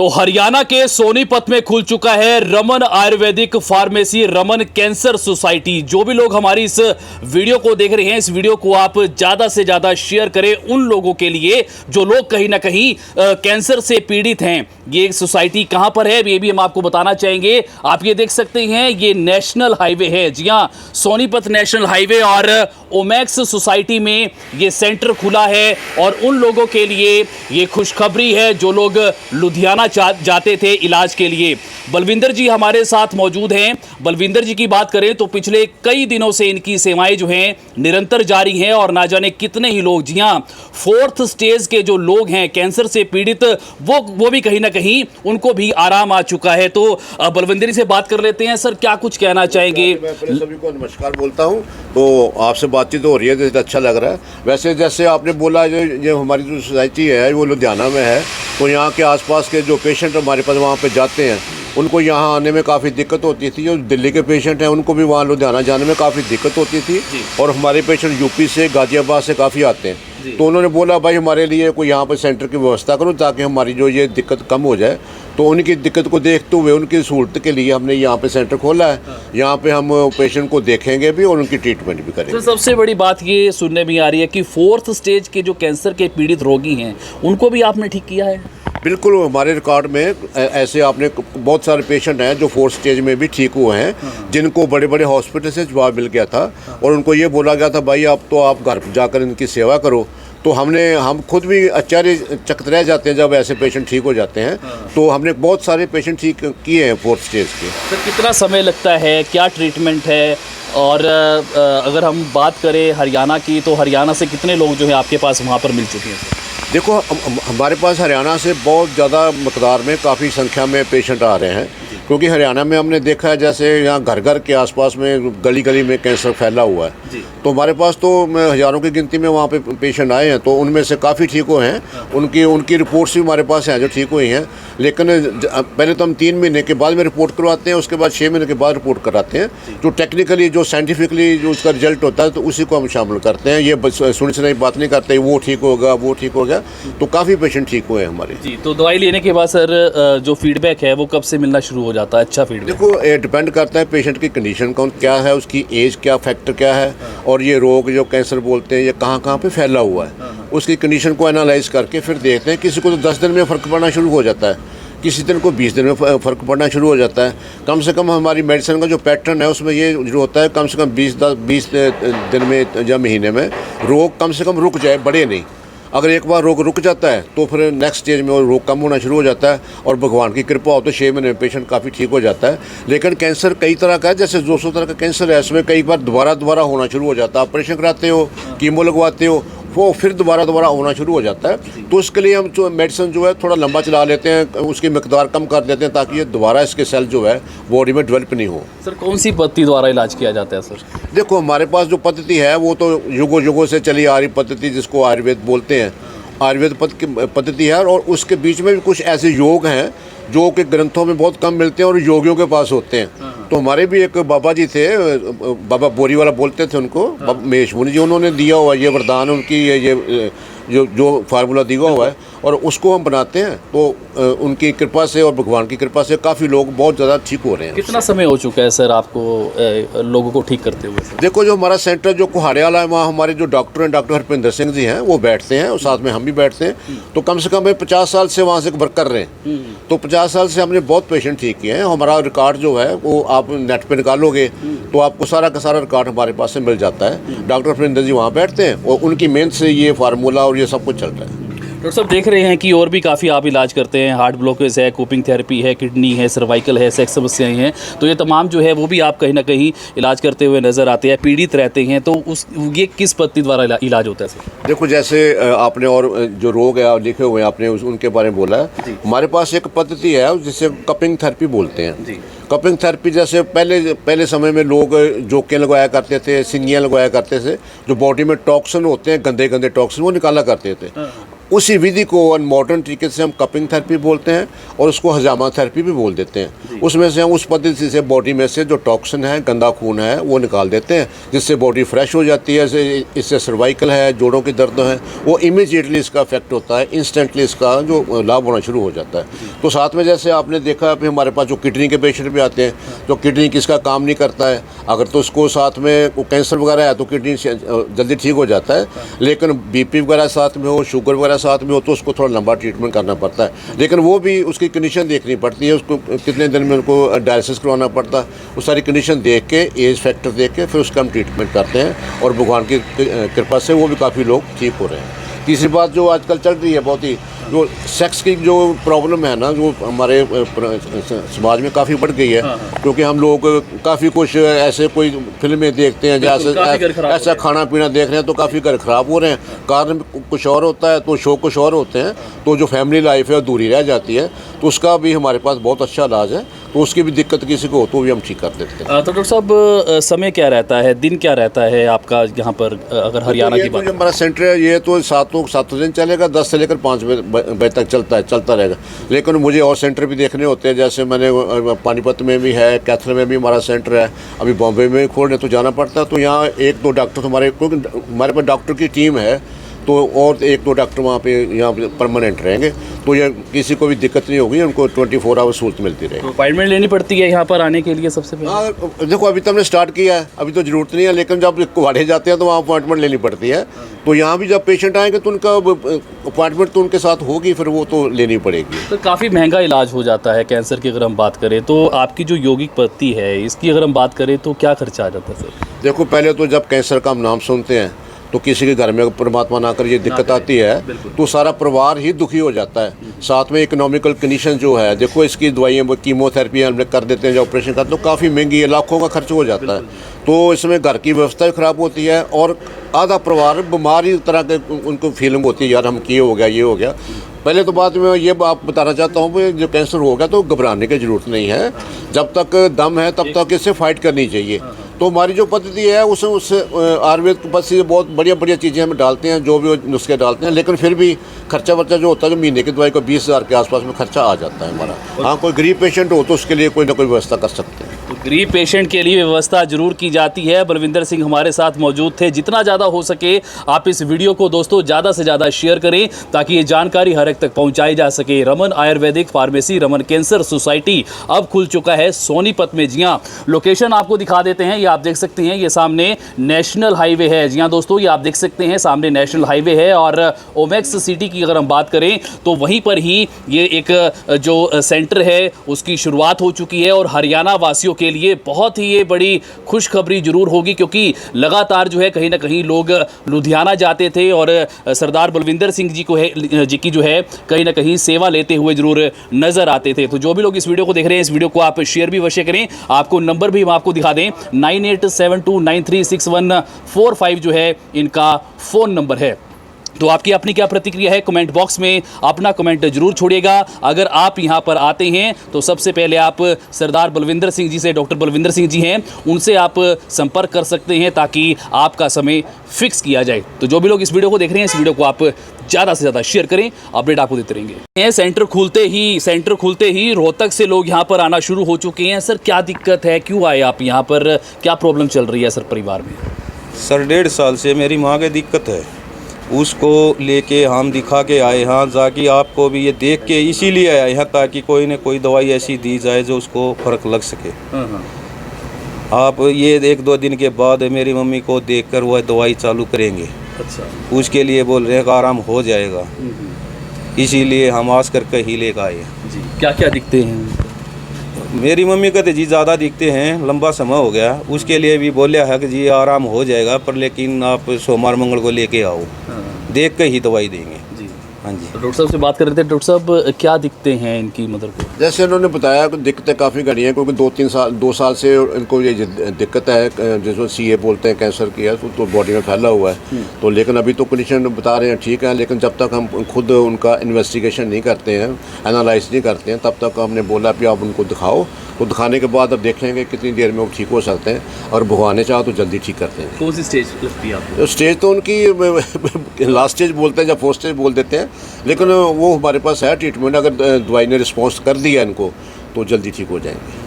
तो हरियाणा के सोनीपत में खुल चुका है Raman Ayurvedic pharmacy, Raman cancer society. जो भी लोग हमारी इस वीडियो को देख रहे हैं, इस वीडियो को आप ज़्यादा से ज़्यादा शेयर करें उन लोगों के लिए जो लोग कहीं ना कहीं कैंसर से पीड़ित हैं। ये सोसाइटी कहाँ पर है ये भी हम आपको बताना चाहेंगे। आप ये देख सकते हैं, ये नेशनल हाईवे है। जी हाँ, सोनीपत नेशनल हाईवे और ओमैक्स सोसाइटी में ये सेंटर खुला है और उन लोगों के लिए ये खुशखबरी है जो लोग लुधियाना जाते थे इलाज के लिए। बलविंदर जी हमारे साथ मौजूद हैं। बलविंदर जी की बात करें तो पिछले कई दिनों से इनकी सेवाएं जो हैं निरंतर जारी हैं और ना जाने कितने ही लोग, जी हाँ, 4th स्टेज के जो लोग हैं कैंसर से पीड़ित, वो भी कहीं ना कहीं उनको भी आराम आ चुका है। तो बलविंदर जी से बात कर लेते हैं। सर, क्या कुछ कहना चाहेंगे? मैं पहले सभी को नमस्कार बोलता हूं। तो आपसे बातचीत हो रही है तो अच्छा लग रहा है। वैसे जैसे आपने बोला, जो हमारी जो सोसाइटी है वो लुधियाना में है, तो यहाँ के आसपास के जो पेशेंट हमारे पास वहाँ पे जाते हैं उनको यहाँ आने में काफ़ी दिक्कत होती थी। जो दिल्ली के पेशेंट हैं उनको भी वहाँ लुधियाना जाने में काफ़ी दिक्कत होती थी और हमारे पेशेंट यूपी से, गाजियाबाद से काफ़ी आते हैं। तो उन्होंने बोला भाई हमारे लिए कोई यहाँ पर सेंटर की व्यवस्था करो ताकि हमारी जो ये दिक्कत कम हो जाए। तो उनकी दिक्कत को देखते हुए उनकी सहूलत के लिए हमने यहाँ पे सेंटर खोला है। यहाँ पे हम पेशेंट को देखेंगे भी और उनकी ट्रीटमेंट भी करेंगे। तो सबसे बड़ी बात ये सुनने में आ रही है कि 4th स्टेज के जो कैंसर के पीड़ित रोगी हैं उनको भी आपने ठीक किया है? बिल्कुल, हमारे रिकॉर्ड में ऐसे आपने बहुत सारे पेशेंट हैं जो 4th स्टेज में भी ठीक हुए हैं, जिनको बड़े बड़े हॉस्पिटल से जवाब मिल गया था और उनको ये बोला गया था भाई अब तो आप घर जाकर इनकी सेवा करो। तो हम खुद भी आश्चर्यचकित रह जाते हैं जब ऐसे पेशेंट ठीक हो जाते हैं। तो हमने बहुत सारे पेशेंट ठीक किए हैं 4th स्टेज के। सर, कितना समय लगता है, क्या ट्रीटमेंट है? और अगर हम बात करें हरियाणा की, तो हरियाणा से कितने लोग जो हैं आपके पास वहाँ पर मिल चुके हैं? देखो, हमारे पास हरियाणा से बहुत ज़्यादा मकदार में काफ़ी संख्या में पेशेंट आ रहे हैं, क्योंकि हरियाणा में हमने देखा है जैसे यहाँ घर घर के आसपास में गली गली में कैंसर फैला हुआ है। तो हमारे पास तो हज़ारों की गिनती में वहाँ पे पेशेंट आए हैं, तो उनमें से काफ़ी ठीक हुए हैं। उनकी रिपोर्ट्स भी हमारे पास हैं जो ठीक हुई हैं। लेकिन पहले तो हम 3 महीने के बाद में रिपोर्ट करवाते हैं, उसके बाद 6 महीने के बाद रिपोर्ट कराते हैं। जो टेक्निकली, जो साइंटिफिकली जो उसका रिजल्ट होता है तो उसी को हम शामिल करते हैं। ये सुनी सुनाई बात नहीं करते वो ठीक होगा वो ठीक हो गया। तो काफ़ी पेशेंट ठीक हुए हैं हमारे। जी, तो दवाई लेने के बाद सर जो फीडबैक है वो कब से मिलना शुरू हो जाता है? अच्छा फीडबैक? देखो, ये डिपेंड करता है पेशेंट की कंडीशन कौन क्या है, उसकी एज क्या, फैक्टर क्या है, और ये रोग जो कैंसर बोलते हैं ये कहाँ कहाँ पे फैला हुआ है। उसकी कंडीशन को एनालाइज करके फिर देखते हैं। किसी को तो 10 दिन में फ़र्क पड़ना शुरू हो जाता है, किसी दिन को 20 दिन में फ़र्क पड़ना शुरू हो जाता है। कम से कम हमारी मेडिसिन का जो पैटर्न है उसमें ये जो होता है, कम से कम 20 दिन में या महीने में रोग कम से कम रुक जाए, बढ़े नहीं। अगर एक बार रोग रुक जाता है तो फिर नेक्स्ट स्टेज में वो रोग कम होना शुरू हो जाता है और भगवान की कृपा हो तो 6 महीने में पेशेंट काफ़ी ठीक हो जाता है। लेकिन कैंसर कई तरह का है, जैसे 200 तरह का कैंसर है, इसमें कई बार दोबारा होना शुरू हो जाता है। ऑपरेशन कराते हो, कीमो लगवाते हो, वो फिर दोबारा होना शुरू हो जाता है। तो उसके लिए हम जो मेडिसिन जो है थोड़ा लंबा चला लेते हैं, उसकी मिकदार कम कर देते हैं ताकि ये दोबारा इसके सेल जो है बॉडी में डेवलप नहीं हो। सर, कौन सी पद्धति द्वारा इलाज किया जाता है? सर देखो, हमारे पास जो पद्धति है वो तो युगों से चली आ रही पद्धति, जिसको आयुर्वेद बोलते हैं, आयुर्वेद पद्धति है। और उसके बीच में भी कुछ ऐसे योग हैं जो कि ग्रंथों में बहुत कम मिलते हैं और योगियों के पास होते हैं। तो हमारे भी एक बाबा जी थे, बाबा बोरी वाला बोलते थे उनको, महेश मुनि जी, उन्होंने दिया हुआ ये वरदान, उनकी ये जो फार्मूला दिया हुआ है और उसको हम बनाते हैं। तो उनकी कृपा से और भगवान की कृपा से काफ़ी लोग बहुत ज़्यादा ठीक हो रहे हैं। कितना समय हो चुका है सर आपको लोगों को ठीक करते हुए? देखो, जो हमारा सेंटर जो कुहाड़े वाला है, वहाँ हमारे जो डॉक्टर हैं, डॉक्टर हरपिंदर सिंह जी हैं, वो बैठते हैं और साथ में हम भी बैठते हैं। तो कम से कम 50 साल से वहाँ से वर्क कर रहे हैं। तो 50 साल से हमने बहुत पेशेंट ठीक किए हैं। हमारा रिकॉर्ड जो है वो आप नेट पे निकालोगे तो आपको सारा का सारा रिकॉर्ड हमारे पास से मिल जाता है। डॉक्टर हरपिंदर जी वहाँ बैठते हैं और उनकी मेहनत से ये फार्मूला और ये सब कुछ चल रहा है। डॉक्टर साहब, देख रहे हैं कि और भी काफ़ी आप इलाज करते हैं। हार्ट ब्लॉकेज है, कोपिंग थेरेपी है, किडनी है, सर्वाइकल है, सेक्स समस्याएं हैं, तो ये तमाम जो है वो भी आप कहीं ना कहीं इलाज करते हुए नज़र आते हैं, पीड़ित रहते हैं। तो ये किस पद्धति द्वारा इलाज होता है सर? देखो, जैसे आपने और जो रोग है लिखे हुए हैं आपने उनके बारे में बोला है। हमारे पास एक पद्धति है जिसे कपिंग थेरेपी बोलते हैं। कपिंग थेरेपी जैसे पहले समय में लोग जोकें लगवाया करते थे, सिंगियाँ लगवाया करते थे, जो बॉडी में टॉक्सिन होते हैं, गंदे टॉक्सिन, वो निकाला करते थे। उसी विधि को मॉडर्न तरीके से हम कपिंग थेरेपी बोलते हैं और उसको हजामा थेरेपी भी बोल देते हैं। उसमें से हम उस पद्धति से बॉडी में से जो टॉक्सिन है, गंदा खून है, वो निकाल देते हैं, जिससे बॉडी फ्रेश हो जाती है। इससे सर्वाइकल है, जोड़ों के दर्द हैं, वो इमीडिएटली इसका इफेक्ट होता है, इंस्टेंटली इसका जो लाभ होना शुरू हो जाता है। तो साथ में जैसे आपने देखा अभी हमारे पास जो किडनी के पेशेंट भी आते हैं, जो किडनी किसका काम नहीं करता है, अगर तो उसको साथ में कैंसर वगैरह है तो किडनी जल्दी ठीक हो जाता है, लेकिन बीपी वगैरह साथ में हो, शुगर वगैरह साथ में हो तो उसको थोड़ा लंबा ट्रीटमेंट करना पड़ता है। लेकिन वो भी उसकी कंडीशन देखनी पड़ती है, उसको कितने दिन में उनको डायलिसिस करवाना पड़ता है, वो सारी कंडीशन देख के, एज फैक्टर देख के फिर उसका हम ट्रीटमेंट करते हैं और भगवान की कृपा से वो भी काफ़ी लोग ठीक हो रहे हैं। तीसरी बात जो आजकल चल रही है बहुत ही, जो सेक्स की जो प्रॉब्लम है ना, जो हमारे समाज में काफ़ी बढ़ गई है, क्योंकि हम लोग काफ़ी कुछ ऐसे कोई फिल्में देखते हैं, जैसे ऐसा खाना पीना देख रहे हैं तो काफ़ी घर ख़राब हो रहे हैं। कारण कुछ और होता है तो शौक कुछ और होते हैं, तो जो फैमिली लाइफ है अधूरी रह जाती है, तो उसका भी हमारे पास बहुत अच्छा इलाज है। तो उसकी भी दिक्कत किसी को हो तो भी हम ठीक कर देते हैं। तो डॉक्टर साहब, समय क्या रहता है, दिन क्या रहता है आपका यहाँ पर, अगर हरियाणा की बात? जो हमारा सेंटर है ये तो सातों दिन चलेगा, 10 से लेकर 5 बजे तक चलता रहेगा। लेकिन मुझे और सेंटर भी देखने होते हैं, जैसे मैंने पानीपत में भी है, कैथल में भी हमारा सेंटर है, अभी बॉम्बे में खोलने तो जाना पड़ता है। तो यहाँ 1-2 डॉक्टर हमारे पास डॉक्टर की टीम है, तो और 1-2 डॉक्टर वहाँ पे यहाँ पे परमानेंट रहेंगे, तो ये किसी को भी दिक्कत नहीं होगी, उनको 24 आवर सहूलत मिलती रहेगी। अपॉइंटमेंट लेनी पड़ती है यहाँ पर आने के लिए सबसे पहले? हाँ, देखो अभी तो हमने स्टार्ट किया है, अभी तो ज़रूरत नहीं है, लेकिन जब कुवाड़े जाते हैं तो वहाँ अपॉइंटमेंट लेनी पड़ती है। तो यहाँ भी जब पेशेंट आएंगे तो उनका अपॉइंटमेंट तो उनके साथ होगी, फिर वो तो लेनी पड़ेगी। तो काफ़ी महंगा इलाज हो जाता है कैंसर की अगर हम बात करें तो। आपकी जो यौगिक पद्धति है इसकी अगर हम बात करें तो क्या खर्चा आ जाता है सर? देखो पहले तो जब कैंसर का हम नाम सुनते हैं तो किसी के घर में परमात्मा ना कर ये दिक्कत आती है तो सारा परिवार ही दुखी हो जाता है। साथ में इकोनॉमिकल कंडीशन जो है, देखो इसकी दवाइयाँ, कीमोथेरेपी हम कर देते हैं, जो ऑपरेशन करते हैं तो काफ़ी महंगी है, लाखों का खर्च हो जाता है। तो इसमें घर की व्यवस्था भी ख़राब होती है और आधा परिवार बीमार ही तरह के उनको फीलिंग होती है, यार हम ये हो गया, ये हो गया। पहले तो बात में ये बात बताना चाहता हूँ कि जो कैंसर हो गया तो घबराने की ज़रूरत नहीं है, जब तक दम है तब तक इससे फाइट करनी चाहिए। तो हमारी जो पद्धति है उससे आयुर्वेद की पद्धति से बहुत बढ़िया चीज़ें हम डालते हैं, जो भी नुस्खे डालते हैं, लेकिन फिर भी खर्चा वर्चा जो होता है, जो महीने की दवाई को 20,000 के आसपास में खर्चा आ जाता है हमारा। हाँ, कोई गरीब पेशेंट हो तो उसके लिए कोई ना कोई व्यवस्था कर सकते हैं। तो गरीब पेशेंट के लिए व्यवस्था जरूर की जाती है। बलविंदर सिंह हमारे साथ मौजूद थे। जितना ज़्यादा हो सके आप इस वीडियो को दोस्तों ज़्यादा से ज़्यादा शेयर करें ताकि ये जानकारी हर एक तक पहुंचाई जा सके। Raman Ayurvedic pharmacy, Raman cancer society अब खुल चुका है सोनीपत में। जी हाँ, लोकेशन आपको दिखा देते हैं, ये आप देख सकते हैं, ये सामने नेशनल हाईवे है। जी हाँ दोस्तों, ये आप देख सकते हैं सामने नेशनल हाईवे है और ओमेक्स सिटी की अगर हम बात करें तो वहीं पर ही ये एक जो सेंटर है उसकी शुरुआत हो चुकी है। और हरियाणा वासियों के लिए बहुत ही ये बड़ी खुशखबरी जरूर होगी, क्योंकि लगातार जो है कहीं ना कहीं लोग लुधियाना जाते थे और सरदार बलविंदर सिंह जी की जो है कहीं ना कहीं सेवा लेते हुए जरूर नजर आते थे। तो जो भी लोग इस वीडियो को देख रहे हैं, इस वीडियो को आप शेयर भी अवश्य करें। आपको नंबर भी हम आपको दिखा दें, 9872936145 जो है इनका फ़ोन नंबर है। तो आपकी अपनी क्या प्रतिक्रिया है, कमेंट बॉक्स में अपना कमेंट जरूर छोड़िएगा। अगर आप यहां पर आते हैं तो सबसे पहले आप सरदार बलविंदर सिंह जी से, डॉक्टर बलविंदर सिंह जी हैं, उनसे आप संपर्क कर सकते हैं ताकि आपका समय फिक्स किया जाए। तो जो भी लोग इस वीडियो को देख रहे हैं, इस वीडियो को आप ज़्यादा से ज़्यादा शेयर करें, अपडेट आपको देते रहेंगे। सेंटर खुलते ही रोहतक से लोग यहाँ पर आना शुरू हो चुके हैं। सर क्या दिक्कत है, क्यों आए आप यहाँ पर, क्या प्रॉब्लम चल रही है सर परिवार में? सर 1.5 साल से मेरी माँ की दिक्कत है, उसको लेके हम दिखा के आए हैं, जाकि आपको भी ये देख के इसीलिए आए हैं ताकि कोई न कोई दवाई ऐसी दी जाए जो उसको फ़र्क लग सके। आप ये 1-2 दिन के बाद मेरी मम्मी को देखकर वह दवाई चालू करेंगे। अच्छा, उसके लिए बोल रहे हैं कि आराम हो जाएगा, इसीलिए हम आस करके ही लेकर आए हैं। जी, क्या क्या दिखते हैं? मेरी मम्मी कहते जी ज़्यादा दिखते हैं, लंबा समय हो गया, उसके लिए भी बोलिया है कि जी आराम हो जाएगा, पर लेकिन आप सोमवार मंगल को लेके आओ, देख के ही दवाई देंगे। जी हाँ जी। तो डॉक्टर साहब से बात कर रहे थे। डॉक्टर साहब क्या दिखते हैं इनकी मदर को? जैसे उन्होंने बताया कि दिक्कतें काफ़ी घड़ी हैं, क्योंकि 2 साल से इनको ये दिक्कत है, जिसको CA बोलते हैं, कैंसर की है, तो बॉडी में फैला हुआ है। तो लेकिन अभी तो कंडीशन बता रहे हैं ठीक है, लेकिन जब तक हम खुद उनका इन्वेस्टिगेशन नहीं करते हैं, एनालाइज नहीं करते हैं, तब तक हमने बोला कि आप उनको दिखाओ। तो दिखाने के बाद अब देख लेंगे कितनी देर में वो ठीक हो सकते हैं, और भगवान ने चाहा तो जल्दी ठीक करते हैं। कौन सी स्टेज लगती है आपको? स्टेज तो उनकी लास्ट स्टेज बोलते हैं, जब 4th स्टेज बोल देते हैं, लेकिन वो हमारे पास है ट्रीटमेंट। अगर दवाई ने रिस्पॉन्स कर दिया इनको तो जल्दी ठीक हो जाएंगे।